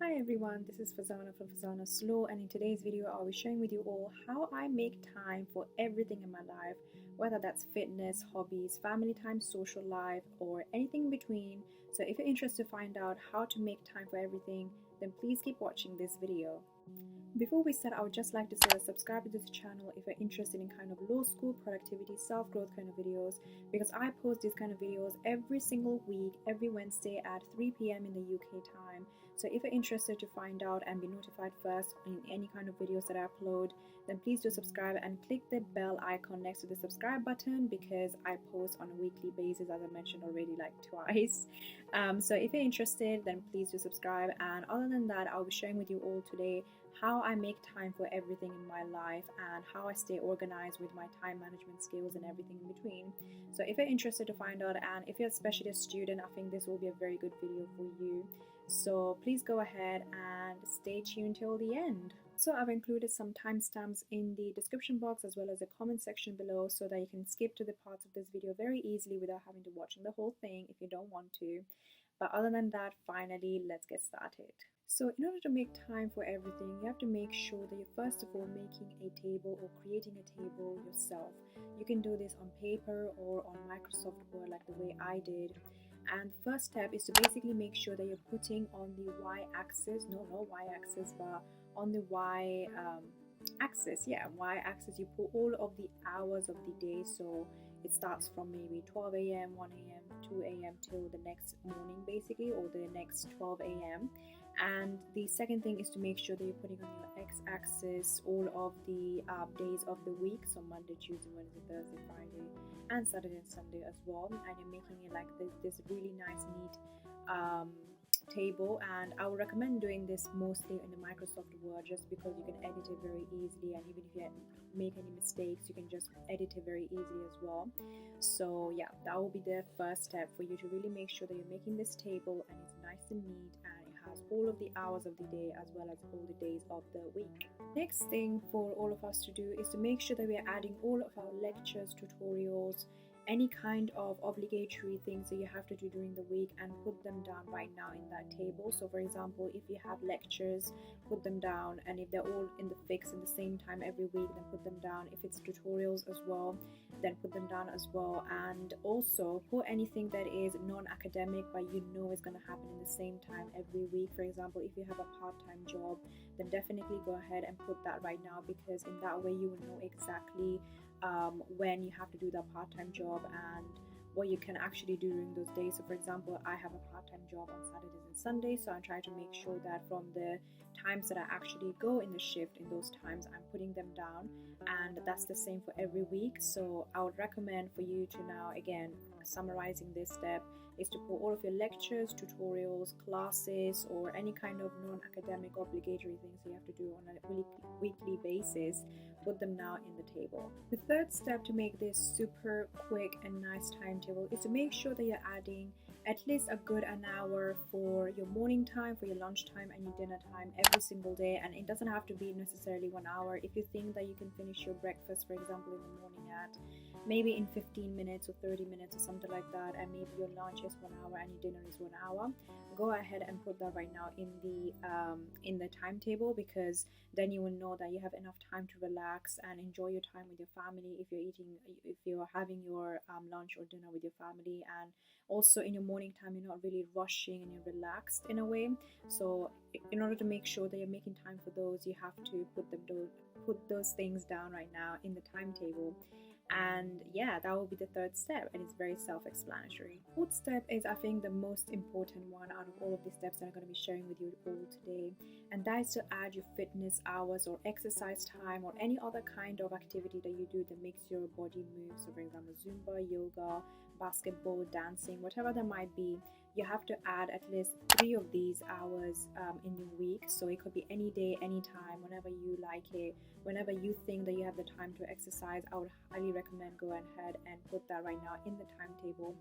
Hi everyone, this is Fazana from Fazana Slow, and in today's video I'll be sharing with you all how I make time for everything in my life, whether that's fitness, hobbies, family time, social life, or anything in between. So if you're interested to find out how to make time for everything, then please keep watching this video. Before we start, I would just like to say that subscribe to this channel if you're interested in kind of low school productivity, self-growth kind of videos, because I post these kind of videos every single week, every Wednesday at 3 p.m. in the UK time. So if you're interested to find out and be notified first in any kind of videos that I upload, then please do subscribe and click the bell icon next to the subscribe button, because I post on a weekly basis, as I mentioned already, like twice. So if you're interested, then please do subscribe. And other than that, I'll be sharing with you all today how I make time for everything in my life and how I stay organized with my time management skills and everything in between. So if you're interested to find out, and if you're especially a student, I think this will be a very good video for you. So please go ahead and stay tuned till the end. So I've included some timestamps in the description box as well as the comment section below, so that you can skip to the parts of this video very easily without having to watch the whole thing if you don't want to. But other than that, finally, let's get started. So in order to make time for everything, you have to make sure that you're first of all making a table or creating a table yourself. You can do this on paper or on Microsoft Word like the way I did. And the first step is to basically make sure that you're putting on the y-axis, no y-axis, but on the y-axis, y-axis, you put all of the hours of the day. So it starts from maybe 12 a.m., 1 a.m., 2 a.m. till the next morning basically, or the next 12 a.m. And the second thing is to make sure that you're putting on your x-axis all of the days of the week, so Monday, Tuesday, Wednesday, Thursday, Friday, and Saturday and Sunday as well. And you're making it like this really nice, neat table. And I would recommend doing this mostly in the Microsoft Word, just because you can edit it very easily, and even if you make any mistakes, you can just edit it very easily as well. So yeah, that will be the first step for you to really make sure that you're making this table and it's nice and neat, and it has all of the hours of the day as well as all the days of the week. Next thing for all of us to do is to make sure that we are adding all of our lectures, tutorials, any kind of obligatory things that you have to do during the week, and put them down right now in that table. So for example, if you have lectures, put them down, and if they're all in the fix in the same time every week, then put them down. If it's tutorials as well, then put them down as well. And also put anything that is non-academic but you know is going to happen in the same time every week. For example, if you have a part-time job, then definitely go ahead and put that right now, because in that way you will know exactly when you have to do that part-time job and what you can actually do during those days. So for example, I have a part-time job on Saturdays and Sundays, so I try to make sure that from the times that I actually go in the shift, in those times I'm putting them down, and that's the same for every week. So I would recommend for you to now, again, summarizing this step, is to put all of your lectures, tutorials, classes, or any kind of non-academic obligatory things you have to do on a weekly basis, put them now in the table. The third step to make this super quick and nice timetable is to make sure that you're adding at least a good an hour for your morning time, for your lunch time, and your dinner time every single day. And it doesn't have to be necessarily 1 hour. If you think that you can finish your breakfast, for example, in the morning at maybe in 15 minutes or 30 minutes or something like that, and maybe your lunch is 1 hour and your dinner is 1 hour, go ahead and put that right now in the timetable, because then you will know that you have enough time to relax and enjoy your time with your family if you're having your lunch or dinner with your family. And also in your morning time, you're not really rushing and you're relaxed in a way. So in order to make sure that you're making time for those, you have to put those things down right now in the timetable. And yeah, that will be the third step, and it's very self-explanatory. Fourth step is, I think, the most important one out of all of these steps that I'm going to be sharing with you all today, and that is to add your fitness hours or exercise time or any other kind of activity that you do that makes your body move. So for example, Zumba, yoga, basketball, dancing, whatever that might be, you have to add at least 3 of these hours in your week. So it could be any day, anytime, whenever you like it, whenever you think that you have the time to exercise. I would highly recommend go ahead and put that right now in the timetable,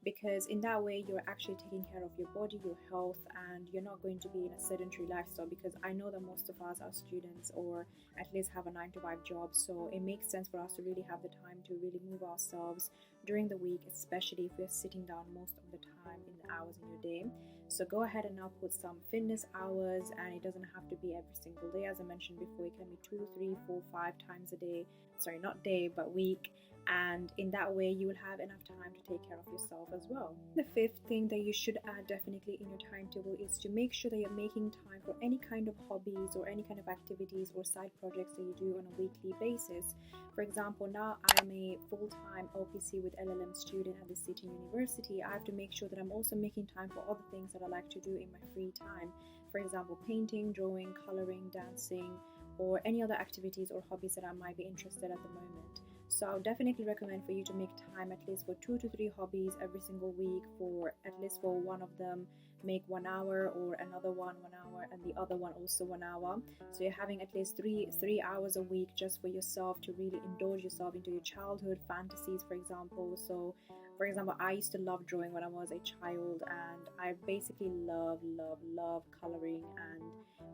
because in that way you're actually taking care of your body, your health, and you're not going to be in a sedentary lifestyle. Because I know that most of us are students, or at least have a 9-to-5 job, so it makes sense for us to really have the time to really move ourselves during the week, especially if we're sitting down most of the time in the hours in your day. So go ahead and now put some fitness hours, and it doesn't have to be every single day. As I mentioned before, it can be 2, 3, 4, 5 times a day. Sorry, not day, but week. And in that way you will have enough time to take care of yourself as well. The fifth thing that you should add definitely in your timetable is to make sure that you're making time for any kind of hobbies or any kind of activities or side projects that you do on a weekly basis. For example, now I'm a full-time OPC with LLM student at the City University. I have to make sure that I'm also making time for other things that I like to do in my free time. For example, painting, drawing, coloring, dancing, or any other activities or hobbies that I might be interested at the moment. So I would definitely recommend for you to make time at least for 2 to 3 hobbies every single week. For at least for one of them, make 1 hour, or another 1 hour, and the other one also 1 hour. So you're having at least three hours a week just for yourself to really indulge yourself into your childhood fantasies, for example. So for example, I used to love drawing when I was a child, and I basically love coloring and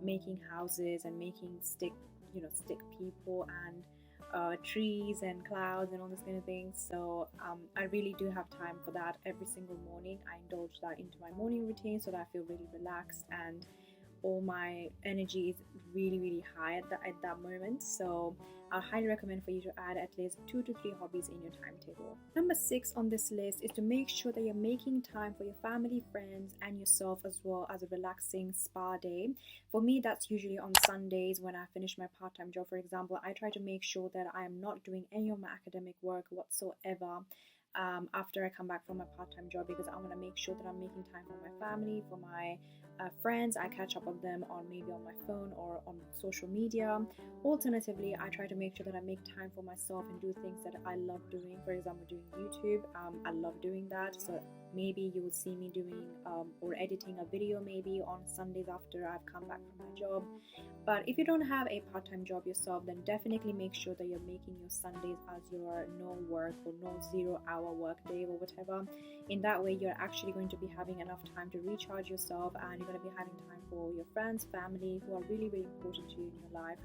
making houses and making stick people and trees and clouds and all this kind of things. So I really do have time for that every single morning. I indulge that into my morning routine so that I feel really relaxed and all my energy is really high at that moment. So I highly recommend for you to add at least 2 to 3 hobbies in your timetable. Number 6 on this list is to make sure that you're making time for your family, friends, and yourself as well as a relaxing spa day. For me, that's usually on Sundays when I finish my part-time job. For example, I try to make sure that I am not doing any of my academic work whatsoever after I come back from my part-time job, because I want to make sure that I'm making time for my family, for my friends. I catch up on them maybe on my phone or on social media. Alternatively, I try to make sure that I make time for myself and do things that I love doing. For example, doing YouTube, I love doing that. So maybe you will see me doing or editing a video maybe on Sundays after I've come back from my job. But if you don't have a part-time job yourself, then definitely make sure that you're making your Sundays as your no work or no 0-hour work day or whatever. In that way, you're actually going to be having enough time to recharge yourself, and you're going to be having time for your friends, family, who are really important to you in your life.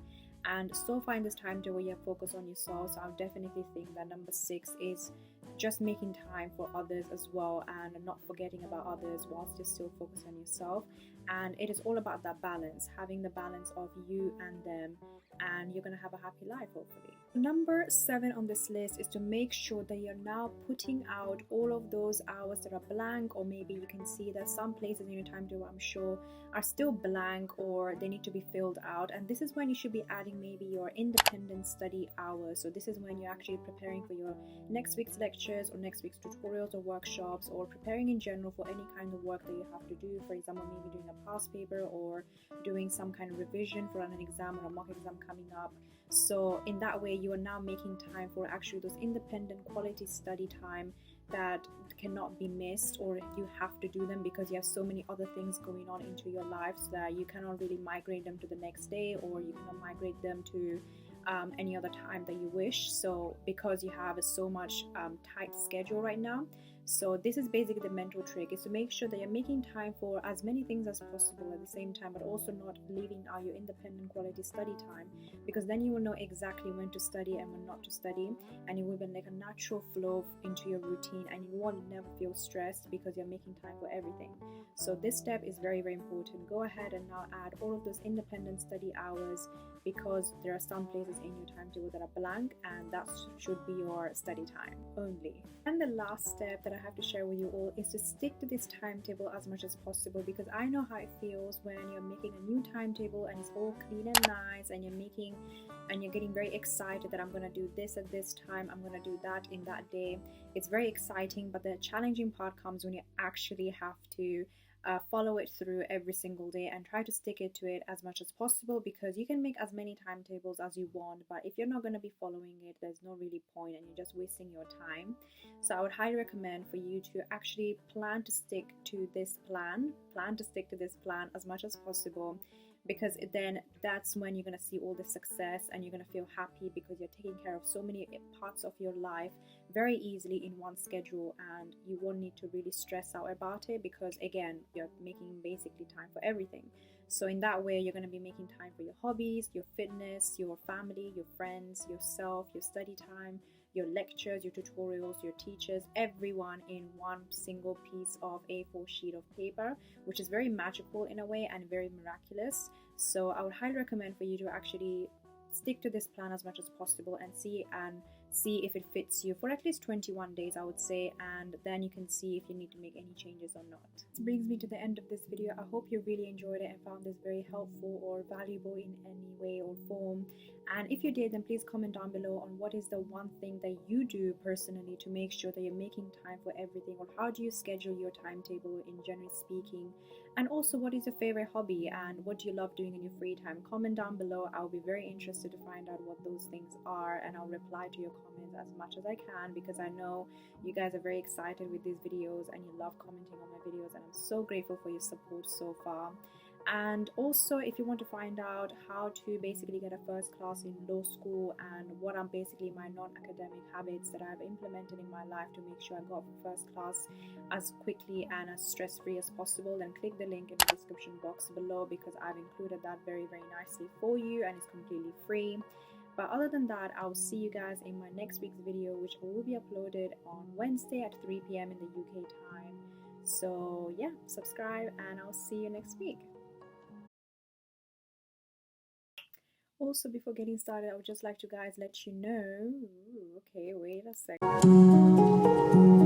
And so far in this timetable, you have focused on yourself. So I would definitely think that number 6 is just making time for others as well, and not forgetting about others whilst you're still focused on yourself. And it is all about that balance, having the balance of you and them, and you're going to have a happy life, hopefully. Number 7 on this list is to make sure that you're now putting out all of those hours that are blank, or maybe you can see that some places in your timetable, I'm sure, are still blank or they need to be filled out. And this is when you should be adding maybe your independent study hours. So this is when you're actually preparing for your next week's lectures or next week's tutorials or workshops, or preparing in general for any kind of work that you have to do. For example, maybe doing a past paper or doing some kind of revision for an exam or a mock exam coming up. So in that way, you are now making time for actually those independent quality study time that cannot be missed, or you have to do them because you have so many other things going on into your life, so that you cannot really migrate them to the next day, or you cannot migrate them to any other time that you wish. So because you have so much tight schedule right now. So this is basically the mental trick, is to make sure that you're making time for as many things as possible at the same time, but also not leaving out your independent quality study time, because then you will know exactly when to study and when not to study, and it will be like a natural flow into your routine, and you will never feel stressed because you're making time for everything. So this step is very important. Go ahead and now add all of those independent study hours, because there are some places in your timetable that are blank, and that should be your study time only. And the last step that I have to share with you all is to stick to this timetable as much as possible, because I know how it feels when you're making a new timetable and it's all clean and nice, and you're getting very excited that I'm going to do this at this time, I'm going to do that in that day. It's very exciting, but the challenging part comes when you actually have to follow it through every single day and try to stick it to it as much as possible, because you can make as many timetables as you want, but if you're not going to be following it, there's no really point, and you're just wasting your time. So I would highly recommend for you to actually plan to stick to this plan as much as possible, because then that's when you're going to see all the success, and you're going to feel happy because you're taking care of so many parts of your life very easily in one schedule, and you won't need to really stress out about it, because again, you're making basically time for everything. So in that way, you're going to be making time for your hobbies, your fitness, your family, your friends, yourself, your study time, your lectures, your tutorials, your teachers, everyone in one single piece of A4 sheet of paper, which is very magical in a way and very miraculous. So I would highly recommend for you to actually stick to this plan as much as possible and see if it fits you for at least 21 days, I would say, and then you can see if you need to make any changes or not. This brings me to the end of this video. I hope you really enjoyed it and found this very helpful or valuable in any way or form. And if you did, then please comment down below on what is the one thing that you do personally to make sure that you're making time for everything, or how do you schedule your timetable in generally speaking. And also, what is your favorite hobby and what do you love doing in your free time? Comment down below. I'll be very interested to find out what those things are, and I'll reply to your comments as much as I can, because I know you guys are very excited with these videos and you love commenting on my videos, and I'm so grateful for your support so far. And also, if you want to find out how to basically get a first class in law school and what are basically my non-academic habits that I've implemented in my life to make sure I got first class as quickly and as stress-free as possible, then click the link in the description box below, because I've included that very nicely for you and it's completely free. But other than that, I'll see you guys in my next week's video, which will be uploaded on Wednesday at 3 p.m. in the UK time. So yeah, subscribe and I'll see you next week. Also, before getting started, I would just like to guys let you know, okay, wait a second.